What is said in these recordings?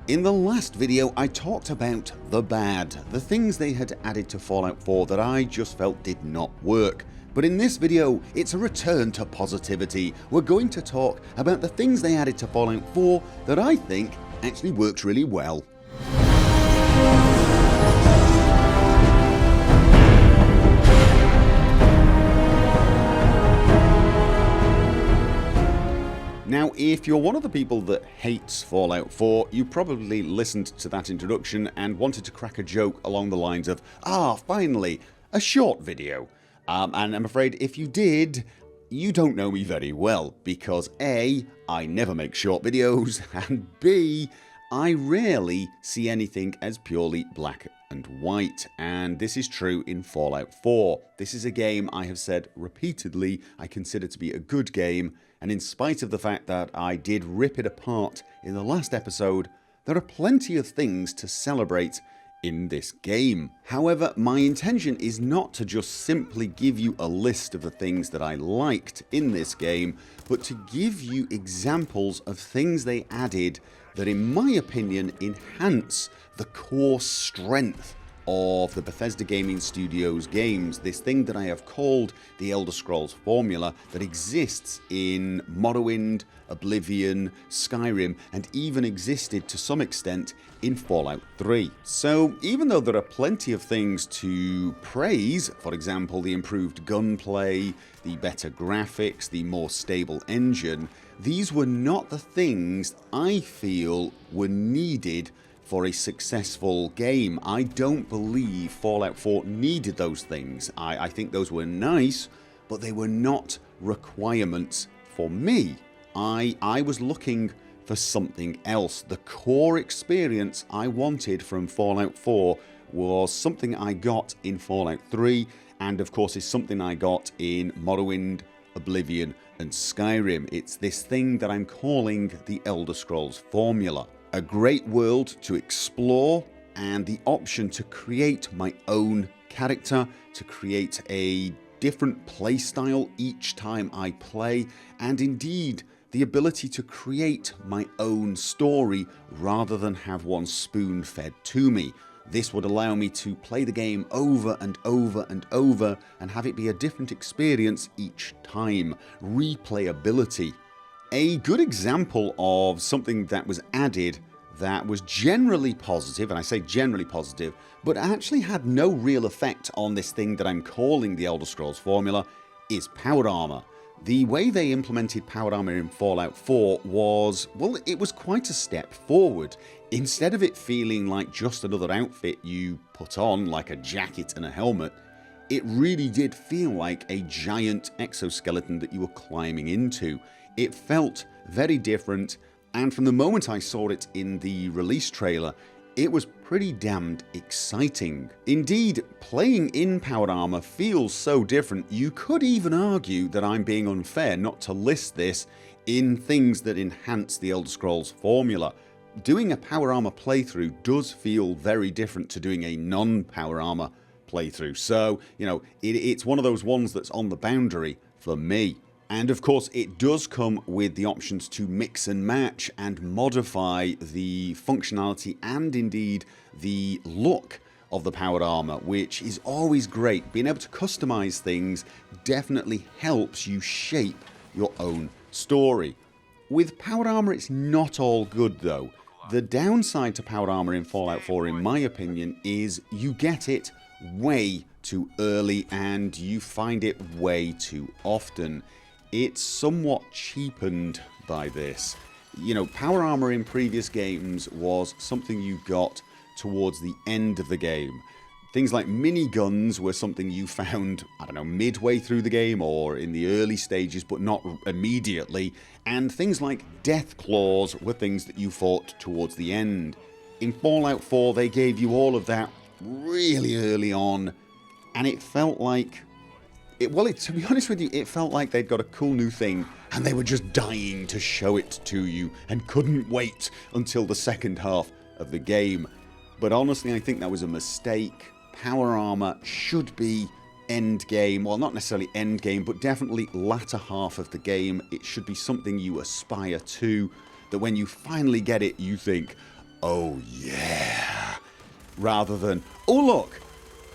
In the last video I talked about the bad, the things they had added to Fallout 4 that I just felt did not work. But in this video it's a return to positivity. We're going to talk about the things they added to Fallout 4 that I think actually worked really well. Now, if you're one of the people that hates Fallout 4, you probably listened to that introduction and wanted to crack a joke along the lines of, finally, a short video. And I'm afraid if you did, you don't know me very well, because A, I never make short videos, and B, I rarely see anything as purely black and white, and this is true in Fallout 4. This is a game I have said repeatedly I consider to be a good game, and in spite of the fact that I did rip it apart in the last episode, there are plenty of things to celebrate in this game. However, my intention is not to just simply give you a list of the things that I liked in this game, but to give you examples of things they added that in my opinion enhance the core strength of the Bethesda Gaming Studios games, this thing that I have called the Elder Scrolls formula that exists in Morrowind, Oblivion, Skyrim, and even existed to some extent in Fallout 3. So even though there are plenty of things to praise, for example the improved gunplay, the better graphics, the more stable engine, these were not the things I feel were needed for a successful game. I don't believe Fallout 4 needed those things. I think those were nice, but they were not requirements for me. I was looking for something else. The core experience I wanted from Fallout 4 was something I got in Fallout 3, and of course is something I got in Morrowind, Oblivion, and Skyrim. It's this thing that I'm calling the Elder Scrolls formula. A great world to explore, and the option to create my own character, to create a different playstyle each time I play, and indeed the ability to create my own story rather than have one spoon-fed to me. This would allow me to play the game over and over and over and have it be a different experience each time. Replayability. A good example of something that was added that was generally positive, and I say generally positive, but actually had no real effect on this thing that I'm calling the Elder Scrolls formula, is power armor. The way they implemented power armor in Fallout 4 was, well, it was quite a step forward. Instead of it feeling like just another outfit you put on, like a jacket and a helmet, it really did feel like a giant exoskeleton that you were climbing into. It felt very different, and from the moment I saw it in the release trailer, it was pretty damned exciting. Indeed, playing in powered armor feels so different, you could even argue that I'm being unfair not to list this in things that enhance the Elder Scrolls formula. Doing a power armor playthrough does feel very different to doing a non-power armor playthrough, so it's one of those ones that's on the boundary for me. And of course it does come with the options to mix and match and modify the functionality and indeed the look of the powered armor, which is always great. Being able to customize things definitely helps you shape your own story. With powered armor it's not all good though. The downside to powered armor in Fallout 4 in my opinion is you get it way too early and you find it way too often. It's somewhat cheapened by this. Power armor in previous games was something you got towards the end of the game. Things like miniguns were something you found, midway through the game or in the early stages, but not immediately. And things like death claws were things that you fought towards the end. In Fallout 4 they gave you all of that really early on, and it felt like to be honest with you, it felt like they'd got a cool new thing and they were just dying to show it to you and couldn't wait until the second half of the game. But honestly, I think that was a mistake. Power armor should be end game, well, not necessarily end game, but definitely latter half of the game. It should be something you aspire to, that when you finally get it you think, oh yeah, rather than, oh look,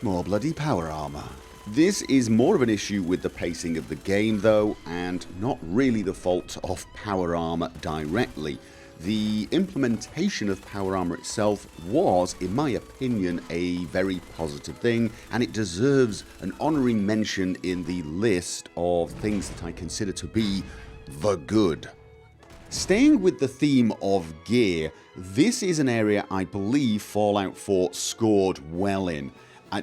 more bloody power armor. This is more of an issue with the pacing of the game though, and not really the fault of power armor directly. The implementation of power armor itself was, in my opinion, a very positive thing, and it deserves an honouring mention in the list of things that I consider to be the good. Staying with the theme of gear, this is an area I believe Fallout 4 scored well in.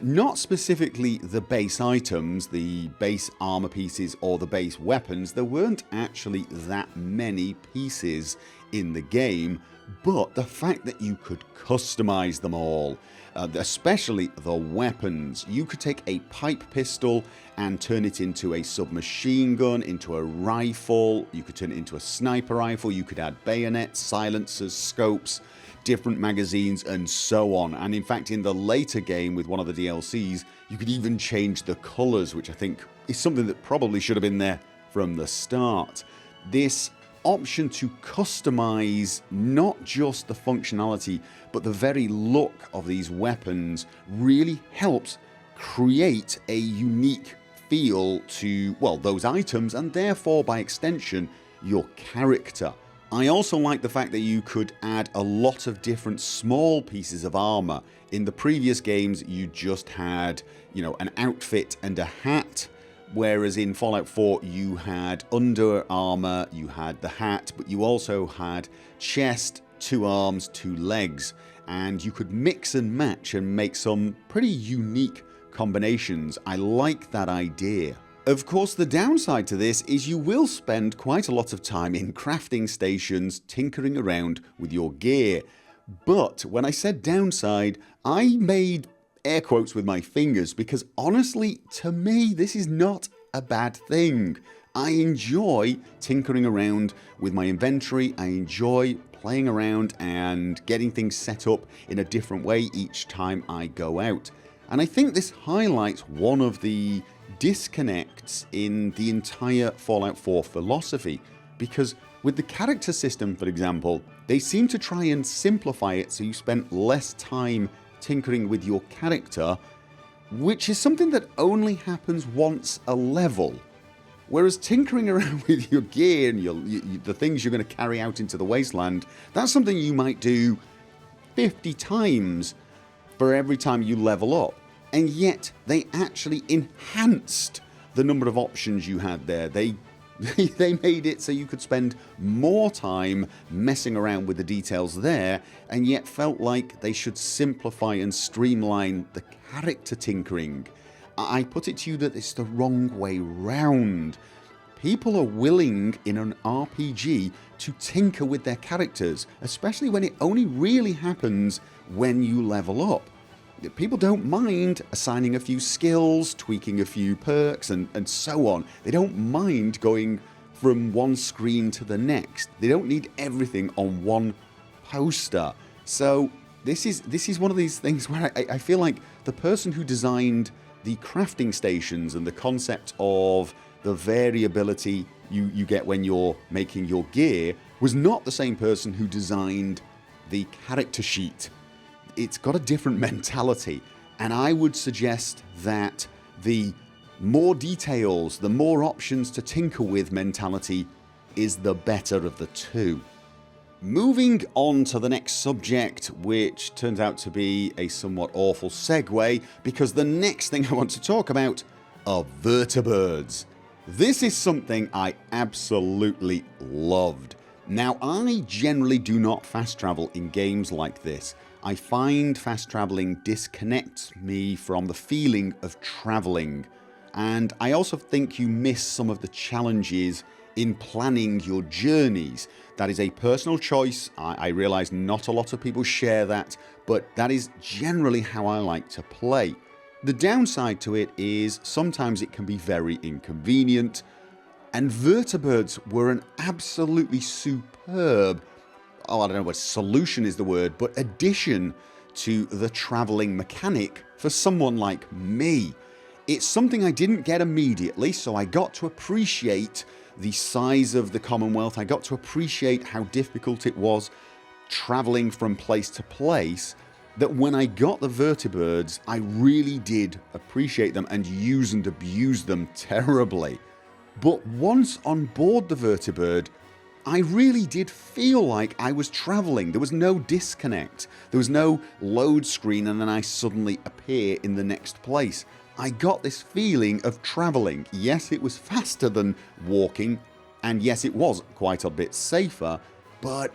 Not specifically the base items, the base armor pieces or the base weapons. There weren't actually that many pieces in the game, but the fact that you could customize them all, especially the weapons. You could take a pipe pistol and turn it into a submachine gun, into a rifle. You could turn it into a sniper rifle. You could add bayonets, silencers, scopes, different magazines, and so on. And in fact, in the later game with one of the DLCs, you could even change the colors, which I think is something that probably should have been there from the start. This option to customize not just the functionality but the very look of these weapons really helps create a unique feel to, well, those items, and therefore by extension your character. I also like the fact that you could add a lot of different small pieces of armor. In the previous games you just had, an outfit and a hat, whereas in Fallout 4 you had under armor, you had the hat, but you also had chest, 2 arms, 2 legs, and you could mix and match and make some pretty unique combinations. I like that idea. Of course, the downside to this is you will spend quite a lot of time in crafting stations tinkering around with your gear. But when I said downside, I made air quotes with my fingers because honestly, to me, this is not a bad thing. I enjoy tinkering around with my inventory. I enjoy playing around and getting things set up in a different way each time I go out. And I think this highlights one of the disconnects in the entire Fallout 4 philosophy, because with the character system, for example, they seem to try and simplify it so you spend less time tinkering with your character, which is something that only happens once a level. Whereas tinkering around with your gear and the things you're going to carry out into the wasteland, that's something you might do 50 times for every time you level up. And yet they actually enhanced the number of options you had there. They made it so you could spend more time messing around with the details there, and yet felt like they should simplify and streamline the character tinkering. I put it to you that it's the wrong way round. People are willing in an RPG to tinker with their characters, especially when it only really happens when you level up. People don't mind assigning a few skills, tweaking a few perks, and so on. They don't mind going from one screen to the next. They don't need everything on one poster. So this is one of these things where I feel like the person who designed the crafting stations and the concept of the variability you get when you're making your gear was not the same person who designed the character sheet. It's got a different mentality, and I would suggest that the more details, the more options to tinker with mentality is the better of the two. Moving on to the next subject, which turns out to be a somewhat awful segue, because the next thing I want to talk about are vertibirds. This is something I absolutely loved. Now, I generally do not fast travel in games like this. I find fast traveling disconnects me from the feeling of traveling, and I also think you miss some of the challenges in planning your journeys. That is a personal choice. I realise not a lot of people share that, but that is generally how I like to play. The downside to it is sometimes it can be very inconvenient, and vertibirds were an absolutely superb, I don't know what solution is the word, but addition to the travelling mechanic for someone like me. It's something I didn't get immediately, so I got to appreciate the size of the Commonwealth. I got to appreciate how difficult it was, travelling from place to place, that when I got the Vertibirds, I really did appreciate them and use and abuse them terribly. But once on board the Vertibird, I really did feel like I was travelling. There was no disconnect. There was no load screen and then I suddenly appear in the next place. I got this feeling of travelling. Yes, it was faster than walking, and yes, it was quite a bit safer, but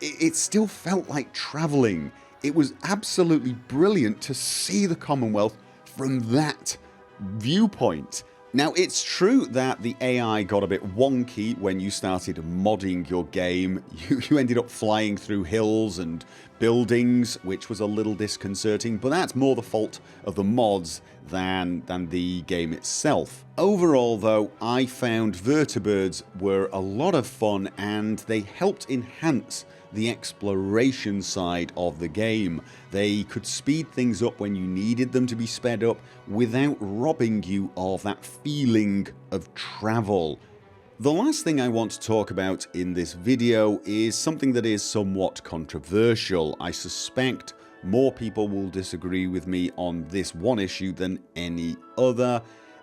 it still felt like travelling. It was absolutely brilliant to see the Commonwealth from that viewpoint. Now, it's true that the AI got a bit wonky when you started modding your game. You ended up flying through hills and buildings, which was a little disconcerting, but that's more the fault of the mods than the game itself. Overall though, I found Vertibirds were a lot of fun and they helped enhance the exploration side of the game. They could speed things up when you needed them to be sped up without robbing you of that feeling of travel. The last thing I want to talk about in this video is something that is somewhat controversial. I suspect more people will disagree with me on this one issue than any other,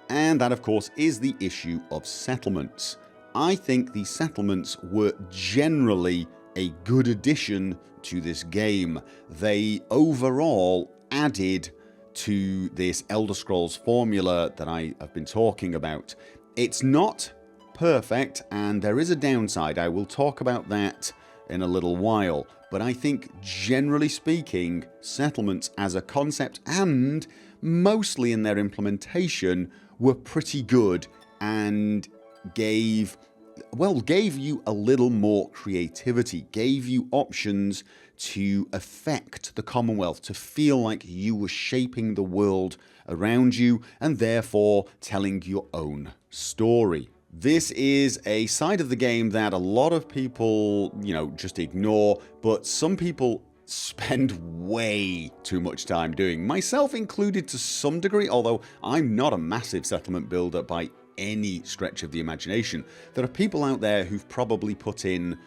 and that of course is the issue of settlements. I think the settlements were generally a good addition to this game. They overall added to this Elder Scrolls formula that I have been talking about. It's not perfect and there is a downside. I will talk about that in a little while, but I think generally speaking, settlements as a concept and mostly in their implementation were pretty good and gave you a little more creativity, gave you options to affect the Commonwealth, to feel like you were shaping the world around you and therefore telling your own story. This is a side of the game that a lot of people, just ignore, but some people spend way too much time doing, myself included to some degree, although I'm not a massive settlement builder by any stretch of the imagination. There are people out there who've probably put in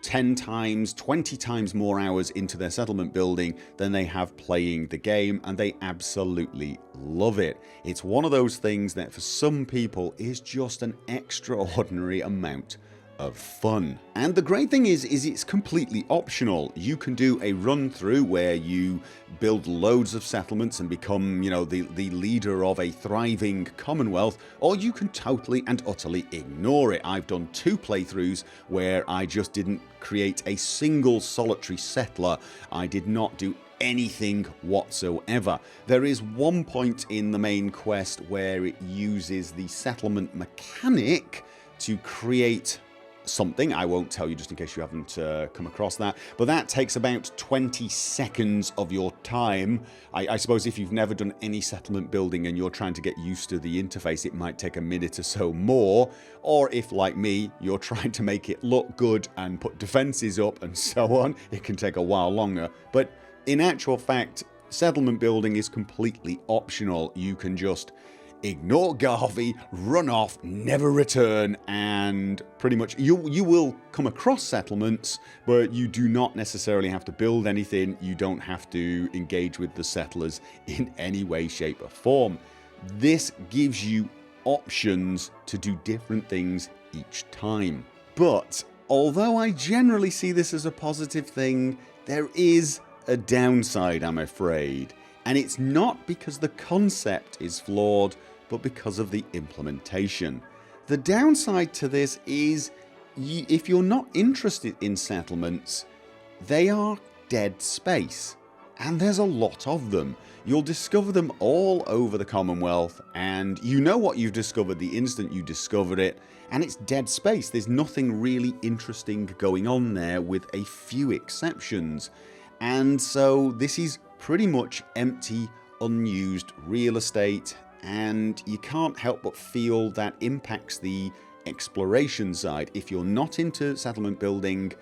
10 times, 20 times more hours into their settlement building than they have playing the game, and they absolutely love it. It's one of those things that for some people is just an extraordinary amount of fun. And the great thing is it's completely optional. You can do a run through where you build loads of settlements and become, the leader of a thriving Commonwealth, or you can totally and utterly ignore it. I've done 2 playthroughs where I just didn't create a single solitary settler. I did not do anything whatsoever. There is one point in the main quest where it uses the settlement mechanic to create something. I won't tell you just in case you haven't come across that, but that takes about 20 seconds of your time. I suppose if you've never done any settlement building and you're trying to get used to the interface, it might take a minute or so more, or if like me you're trying to make it look good and put defenses up and so on, it can take a while longer. But in actual fact, settlement building is completely optional. You can just ignore Garvey, run off, never return, and pretty much you will come across settlements, but you do not necessarily have to build anything. You don't have to engage with the settlers in any way, shape or form. This gives you options to do different things each time. But although I generally see this as a positive thing, there is a downside, I'm afraid. And it's not because the concept is flawed, but because of the implementation. The downside to this is if you're not interested in settlements, they are dead space. And there's a lot of them. You'll discover them all over the Commonwealth, and you know what you've discovered the instant you discover it, and it's dead space. There's nothing really interesting going on there with a few exceptions. And so this is pretty much empty, unused real estate, and you can't help but feel that impacts the exploration side. If you're not into settlement building,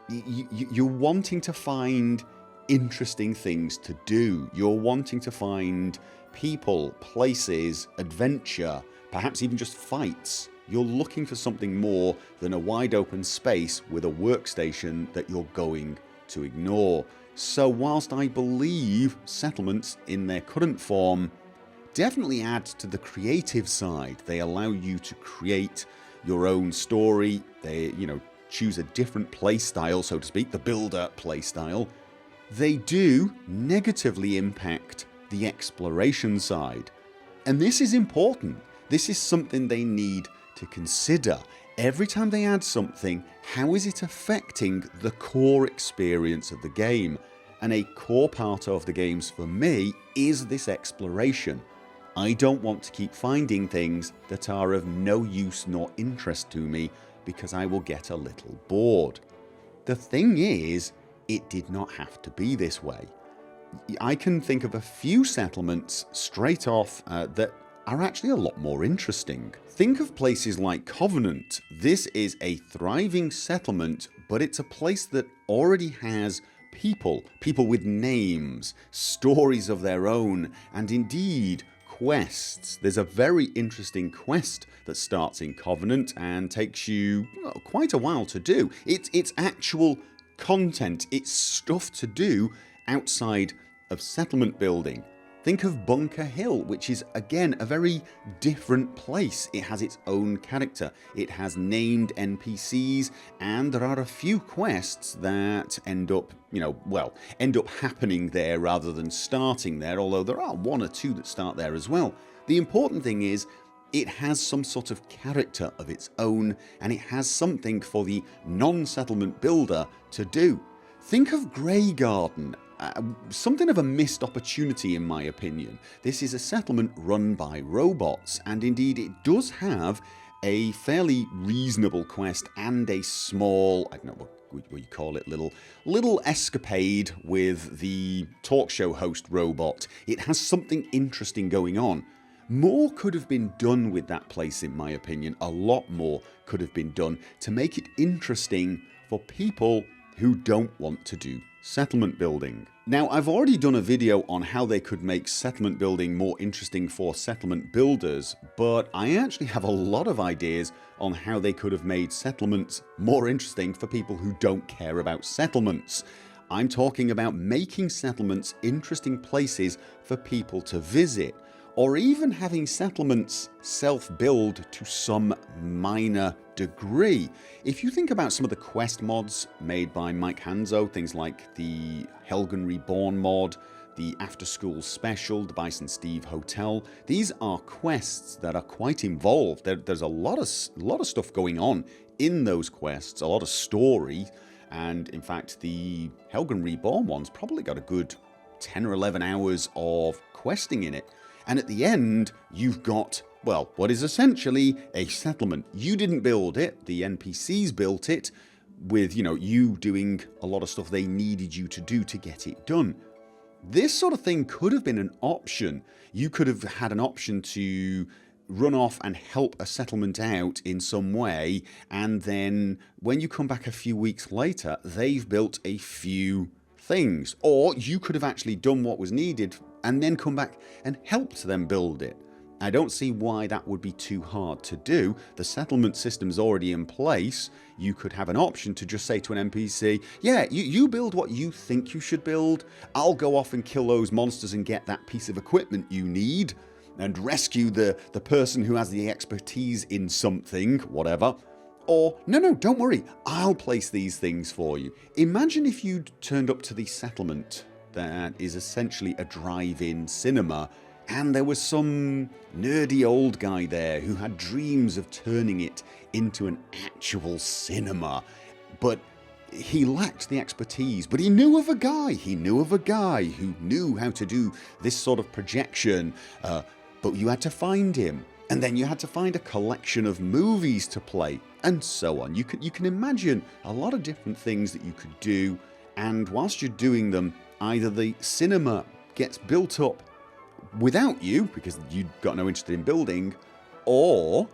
you're wanting to find interesting things to do. You're wanting to find people, places, adventure, perhaps even just fights. You're looking for something more than a wide open space with a workstation that you're going to ignore. So whilst I believe settlements in their current form definitely add to the creative side, they allow you to create your own story, they choose a different play style, so to speak, the builder play style, they do negatively impact the exploration side. And this is important. This is something they need to consider. Every time they add something, how is it affecting the core experience of the game? And a core part of the games for me is this exploration. I don't want to keep finding things that are of no use nor interest to me because I will get a little bored. The thing is, it did not have to be this way. I can think of a few settlements straight off that are actually a lot more interesting. Think of places like Covenant. This is a thriving settlement, but it's a place that already has people with names, stories of their own, and indeed quests. There's a very interesting quest that starts in Covenant and takes you quite a while to do. It's actual content, it's stuff to do outside of settlement building. Think of Bunker Hill, which is again a very different place. It has its own character, it has named NPCs, and there are a few quests that end up happening there rather than starting there, although there are one or two that start there as well. The important thing is it has some sort of character of its own, and it has something for the non-settlement builder to do. Think of Grey Garden. Something of a missed opportunity in my opinion. This is a settlement run by robots, and indeed it does have a fairly reasonable quest and a small, I don't know what you call it, little escapade with the talk show host robot. It has something interesting going on. More could have been done with that place in my opinion. A lot more could have been done to make it interesting for people who don't want to do settlement building. Now, I've already done a video on how they could make settlement building more interesting for settlement builders, but I actually have a lot of ideas on how they could have made settlements more interesting for people who don't care about settlements. I'm talking about making settlements interesting places for people to visit, or even having settlements self-build to some minor degree. If you think about some of the quest mods made by Mike Hanzo, things like the Helgen Reborn mod, the After School Special, the Bison Steve Hotel, these are quests that are quite involved. There's a lot of stuff going on in those quests, a lot of story, and in fact the Helgen Reborn one's probably got a good 10 or 11 hours of questing in it. And at the end, you've got, well, what is essentially a settlement. You didn't build it, the NPCs built it, with, you doing a lot of stuff they needed you to do to get it done. This sort of thing could have been an option. You could have had an option to run off and help a settlement out in some way, and then when you come back a few weeks later, they've built a few things. Or you could have actually done what was needed and then come back and helped them build it. I don't see why that would be too hard to do. The settlement system's already in place. You could have an option to just say to an NPC, yeah, you build what you think you should build. I'll go off and kill those monsters and get that piece of equipment you need and rescue the person who has the expertise in something, whatever. Or, no, don't worry, I'll place these things for you. Imagine if you'd turned up to the settlement that is essentially a drive-in cinema, and there was some nerdy old guy there who had dreams of turning it into an actual cinema, but he lacked the expertise. But he knew of a guy who knew how to do this sort of projection, but you had to find him, and then you had to find a collection of movies to play, and so on. You can imagine a lot of different things that you could do, and whilst you're doing them, either the cinema gets built up without you because you've got no interest in building, or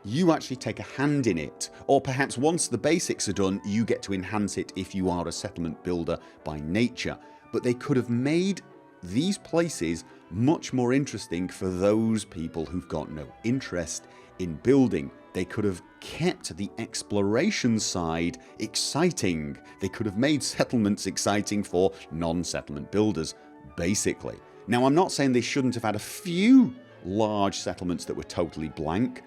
you actually take a hand in it, or perhaps once the basics are done you get to enhance it if you are a settlement builder by nature. But they could have made these places much more interesting for those people who've got no interest in building. They could have kept the exploration side exciting. They could have made settlements exciting for non-settlement builders, basically. Now, I'm not saying they shouldn't have had a few large settlements that were totally blank,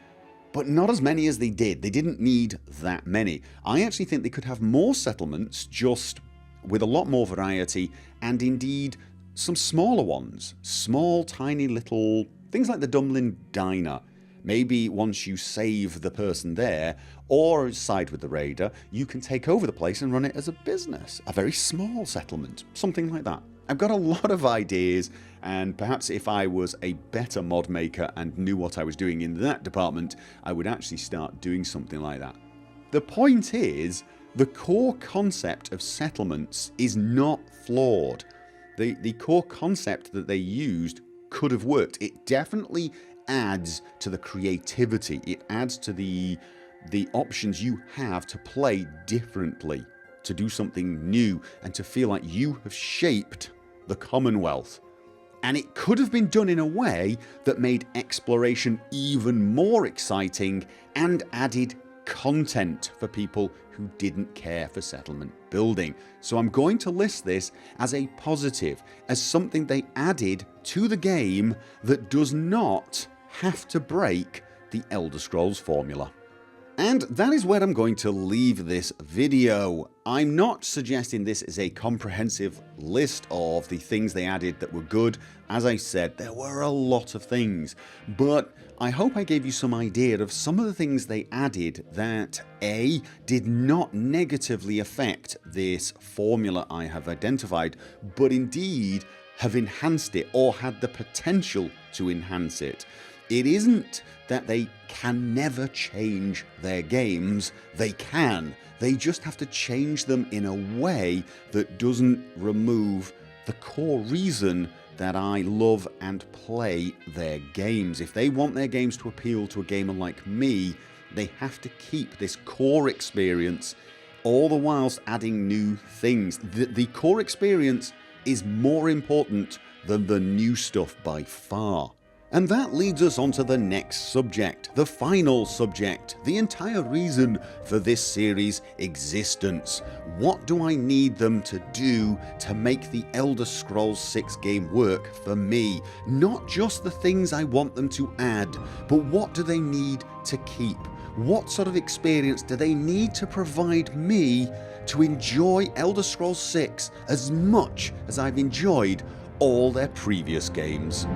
but not as many as they did. They didn't need that many. I actually think they could have more settlements, just with a lot more variety, and indeed some smaller ones. Small, tiny little things like the Dumpling Diner. Maybe once you save the person there, or side with the raider, you can take over the place and run it as a business. A very small settlement. Something like that. I've got a lot of ideas, and perhaps if I was a better mod maker and knew what I was doing in that department, I would actually start doing something like that. The point is, the core concept of settlements is not flawed. The core concept that they used could have worked. It definitely adds to the creativity. It adds to the options you have to play differently, to do something new, and to feel like you have shaped the Commonwealth. And it could have been done in a way that made exploration even more exciting and added content for people who didn't care for settlement building. So I'm going to list this as a positive, as something they added to the game that does not have to break the Elder Scrolls formula. And that is where I'm going to leave this video. I'm not suggesting this is a comprehensive list of the things they added that were good. As I said, there were a lot of things, but I hope I gave you some idea of some of the things they added that A, did not negatively affect this formula I have identified, but indeed have enhanced it or had the potential to enhance it. It isn't that they can never change their games. They can. They just have to change them in a way that doesn't remove the core reason that I love and play their games. If they want their games to appeal to a gamer like me, they have to keep this core experience, all the whilst adding new things. The core experience is more important than the new stuff by far. And that leads us on to the next subject, the final subject, the entire reason for this series' existence. What do I need them to do to make the Elder Scrolls 6 game work for me? Not just the things I want them to add, but what do they need to keep? What sort of experience do they need to provide me to enjoy Elder Scrolls 6 as much as I've enjoyed all their previous games?